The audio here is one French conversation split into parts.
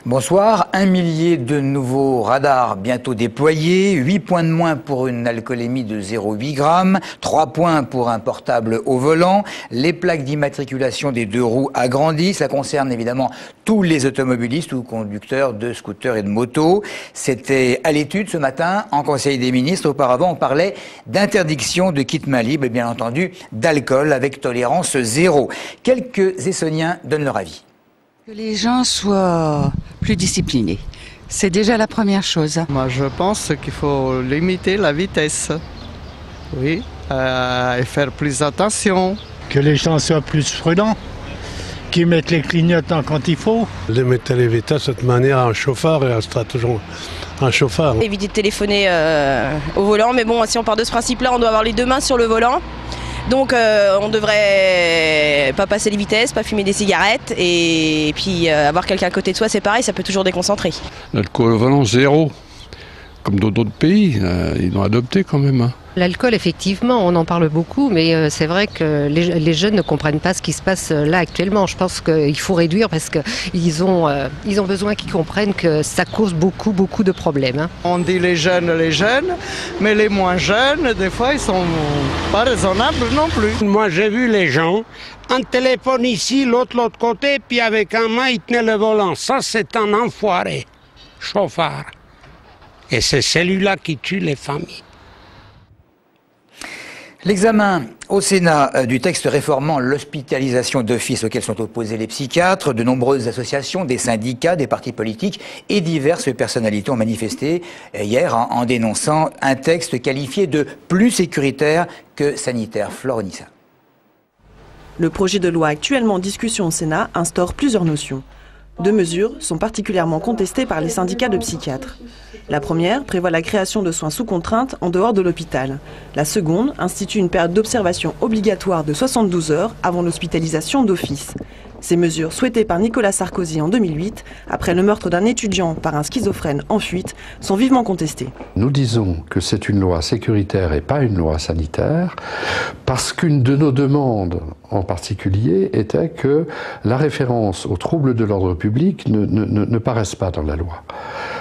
Bonsoir. 1 millier de nouveaux radars bientôt déployés, 8 points de moins pour une alcoolémie de 0,8 grammes, 3 points pour un portable au volant. Les plaques d'immatriculation des 2 roues agrandissent. Ça concerne évidemment tous les automobilistes ou conducteurs de scooters et de motos. C'était à l'étude ce matin en Conseil des ministres. Auparavant, on parlait d'interdiction de kit main libre et bien entendu d'alcool avec tolérance zéro. Quelques Essonniens donnent leur avis. Que les gens soient plus disciplinés. C'est déjà la première chose. Moi, je pense qu'il faut limiter la vitesse. Oui, et faire plus attention. Que les gens soient plus prudents, qu'ils mettent les clignotants quand il faut. Limiter les vitesses de toute manière, un chauffeur restera toujours un chauffeur. Éviter de téléphoner au volant, mais bon, si on part de ce principe-là, on doit avoir les 2 mains sur le volant. Donc on devrait pas passer les vitesses, pas fumer des cigarettes et puis avoir quelqu'un à côté de soi, c'est pareil, ça peut toujours déconcentrer. L'alcool au volant zéro, comme dans d'autres pays, ils l'ont adopté quand même. Hein. L'alcool, effectivement, on en parle beaucoup, mais c'est vrai que les jeunes ne comprennent pas ce qui se passe là actuellement. Je pense qu'il faut réduire parce qu'ils ont besoin qu'ils comprennent que ça cause beaucoup de problèmes. Hein. On dit les jeunes, mais les moins jeunes, des fois, ils sont pas raisonnables non plus. Moi, j'ai vu les gens, un téléphone ici, l'autre côté, puis avec un main, ils tenaient le volant. Ça, c'est un enfoiré, chauffard. Et c'est celui-là qui tue les familles. L'examen au Sénat du texte réformant l'hospitalisation d'office auquel sont opposés les psychiatres, de nombreuses associations, des syndicats, des partis politiques et diverses personnalités ont manifesté hier en dénonçant un texte qualifié de plus sécuritaire que sanitaire. Flore Onissa. Le projet de loi actuellement en discussion au Sénat instaure plusieurs notions. 2 mesures sont particulièrement contestées par les syndicats de psychiatres. La première prévoit la création de soins sous contrainte en dehors de l'hôpital. La seconde institue une période d'observation obligatoire de 72 heures avant l'hospitalisation d'office. Ces mesures souhaitées par Nicolas Sarkozy en 2008, après le meurtre d'un étudiant par un schizophrène en fuite, sont vivement contestées. Nous disons que c'est une loi sécuritaire et pas une loi sanitaire, parce qu'une de nos demandes en particulier était que la référence aux troubles de l'ordre public ne paraisse pas dans la loi.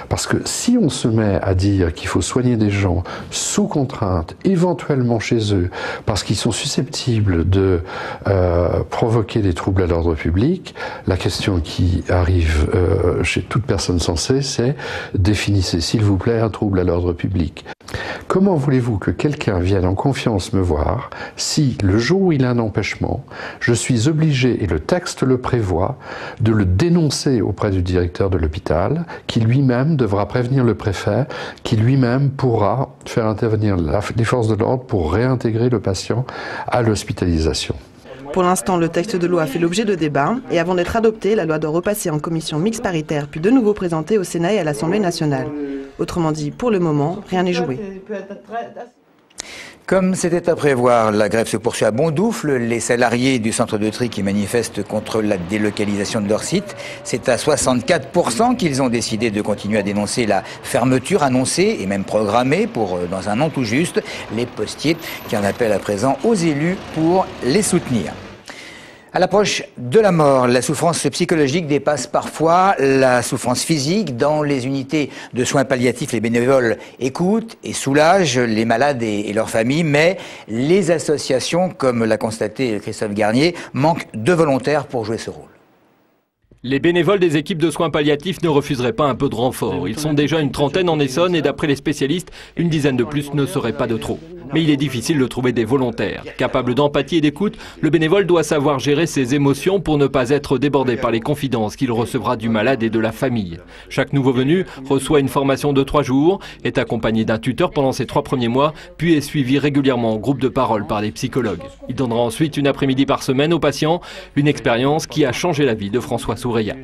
Parce que si on se met à dire qu'il faut soigner des gens sous contrainte, éventuellement chez eux, parce qu'ils sont susceptibles de provoquer des troubles à l'ordre public, la question qui arrive chez toute personne sensée, c'est définissez s'il vous plaît un trouble à l'ordre public. Comment voulez-vous que quelqu'un vienne en confiance me voir si, le jour où il a un empêchement, je suis obligé, et le texte le prévoit, de le dénoncer auprès du directeur de l'hôpital, qui lui-même devra prévenir le préfet, qui lui-même pourra faire intervenir les forces de l'ordre pour réintégrer le patient à l'hospitalisation. Pour l'instant, le texte de loi fait l'objet de débats et avant d'être adopté, la loi doit repasser en commission mixte paritaire puis de nouveau présentée au Sénat et à l'Assemblée nationale. Autrement dit, pour le moment, rien n'est joué. Comme c'était à prévoir, la grève se poursuit à Bondoufle. Les salariés du centre de tri qui manifestent contre la délocalisation de leur site, c'est à 64% qu'ils ont décidé de continuer à dénoncer la fermeture annoncée et même programmée pour dans un an tout juste. Les postiers qui en appellent à présent aux élus pour les soutenir. À l'approche de la mort, la souffrance psychologique dépasse parfois la souffrance physique. Dans les unités de soins palliatifs, les bénévoles écoutent et soulagent les malades et leurs familles, mais les associations, comme l'a constaté Christophe Garnier, manquent de volontaires pour jouer ce rôle. Les bénévoles des équipes de soins palliatifs ne refuseraient pas un peu de renfort. Ils sont déjà une trentaine en Essonne et d'après les spécialistes, une dizaine de plus ne serait pas de trop. Mais il est difficile de trouver des volontaires. Capable d'empathie et d'écoute, le bénévole doit savoir gérer ses émotions pour ne pas être débordé par les confidences qu'il recevra du malade et de la famille. Chaque nouveau venu reçoit une formation de 3 jours, est accompagné d'un tuteur pendant ses 3 premiers mois, puis est suivi régulièrement en groupe de parole par des psychologues. Il donnera ensuite une après-midi par semaine aux patients, une expérience qui a changé la vie de François Soureya.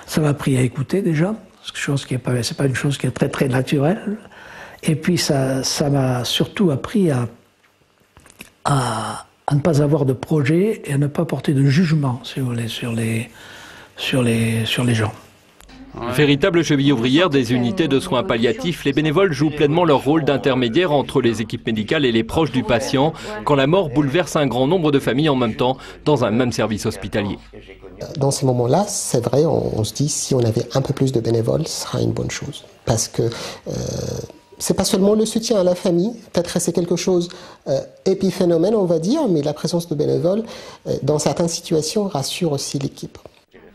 Ça m'a appris à écouter déjà, c'est pas une chose qui est très naturelle. Et puis ça m'a surtout appris à ne pas avoir de projet et à ne pas porter de jugement, si vous voulez, sur les gens. Véritable cheville ouvrière des unités de soins palliatifs, les bénévoles jouent pleinement leur rôle d'intermédiaire entre les équipes médicales et les proches du patient quand la mort bouleverse un grand nombre de familles en même temps dans un même service hospitalier. Dans ces moments-là, c'est vrai, on se dit si on avait un peu plus de bénévoles, ce sera une bonne chose. Parce que c'est pas seulement le soutien à la famille, peut-être que c'est quelque chose épiphénomène, on va dire, mais la présence de bénévoles, dans certaines situations, rassure aussi l'équipe.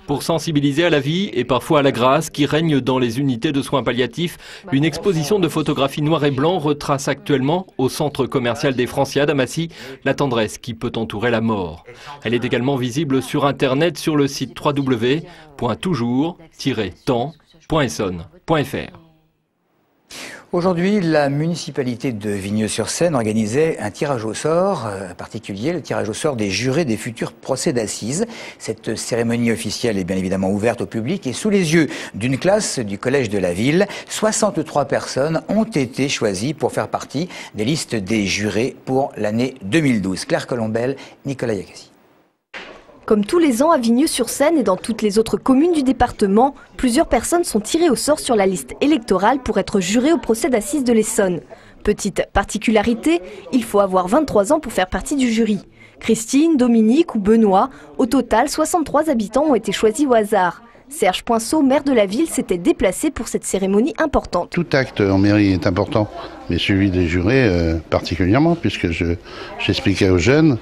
Pour sensibiliser à la vie et parfois à la grâce qui règne dans les unités de soins palliatifs, une exposition de photographies noir et blanc retrace actuellement, au centre commercial des Franciades à Massy, la tendresse qui peut entourer la mort. Elle est également visible sur Internet sur le site www.toujours-temps.essonne.fr. Aujourd'hui, la municipalité de Vigneux-sur-Seine organisait un tirage au sort particulier, le tirage au sort des jurés des futurs procès d'assises. Cette cérémonie officielle est bien évidemment ouverte au public et sous les yeux d'une classe du collège de la ville, 63 personnes ont été choisies pour faire partie des listes des jurés pour l'année 2012. Claire Colombel, Nicolas Yacassi. Comme tous les ans à Vigneux-sur-Seine et dans toutes les autres communes du département, plusieurs personnes sont tirées au sort sur la liste électorale pour être jurées au procès d'assises de l'Essonne. Petite particularité, il faut avoir 23 ans pour faire partie du jury. Christine, Dominique ou Benoît, au total 63 habitants ont été choisis au hasard. Serge Poinceau, maire de la ville, s'était déplacé pour cette cérémonie importante. Tout acte en mairie est important, mais celui des jurés particulièrement, puisque j'expliquais aux jeunes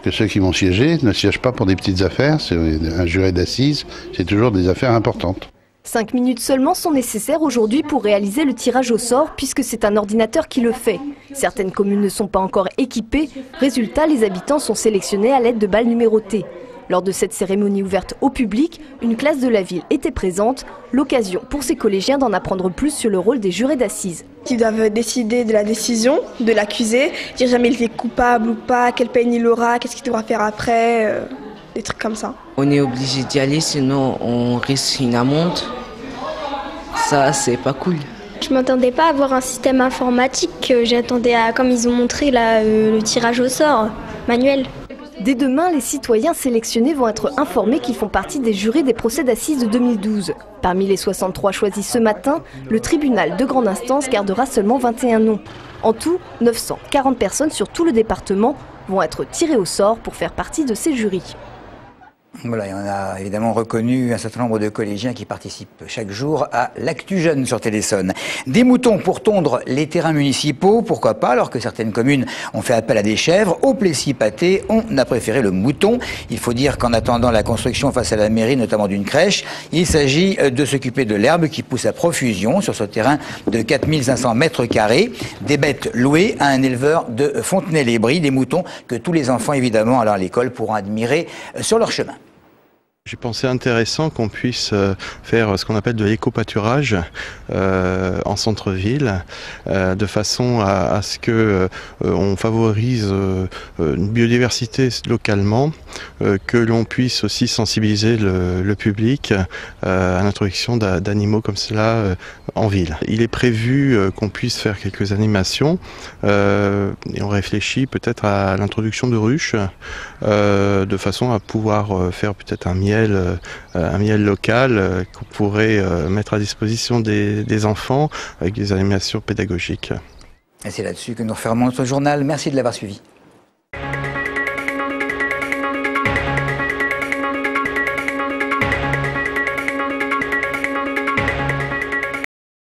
que ceux qui vont siéger ne siègent pas pour des petites affaires. C'est un juré d'assises, c'est toujours des affaires importantes. 5 minutes seulement sont nécessaires aujourd'hui pour réaliser le tirage au sort, puisque c'est un ordinateur qui le fait. Certaines communes ne sont pas encore équipées. Résultat, les habitants sont sélectionnés à l'aide de balles numérotées. Lors de cette cérémonie ouverte au public, une classe de la ville était présente, l'occasion pour ces collégiens d'en apprendre plus sur le rôle des jurés d'assises. Ils doivent décider de la décision, de l'accusé, dire jamais il est coupable ou pas, quelle peine il aura, qu'est-ce qu'il devra faire après, des trucs comme ça. On est obligé d'y aller, sinon on risque une amende. Ça, c'est pas cool. Je m'attendais pas à avoir un système informatique, j'attendais à, comme ils ont montré là, le tirage au sort manuel. Dès demain, les citoyens sélectionnés vont être informés qu'ils font partie des jurés des procès d'assises de 2012. Parmi les 63 choisis ce matin, le tribunal de grande instance gardera seulement 21 noms. En tout, 940 personnes sur tout le département vont être tirées au sort pour faire partie de ces jurys. Voilà, et on a évidemment reconnu un certain nombre de collégiens qui participent chaque jour à l'Actu Jeune sur Téléson. Des moutons pour tondre les terrains municipaux, pourquoi pas, alors que certaines communes ont fait appel à des chèvres. Au Plessis-Pathé, on a préféré le mouton. Il faut dire qu'en attendant la construction face à la mairie, notamment d'une crèche, il s'agit de s'occuper de l'herbe qui pousse à profusion sur ce terrain de 4500 mètres carrés. Des bêtes louées à un éleveur de Fontenay-les-Bries, des moutons que tous les enfants, évidemment, alors à l'école, pourront admirer sur leur chemin. J'ai pensé intéressant qu'on puisse faire ce qu'on appelle de l'éco-pâturage en centre-ville, de façon à ce que on favorise une biodiversité localement, que l'on puisse aussi sensibiliser le public à l'introduction d'animaux comme cela en ville. Il est prévu qu'on puisse faire quelques animations et on réfléchit peut-être à l'introduction de ruches de façon à pouvoir faire peut-être un miel local qu'on pourrait mettre à disposition des enfants avec des animations pédagogiques. Et c'est là-dessus que nous refermons notre journal. Merci de l'avoir suivi.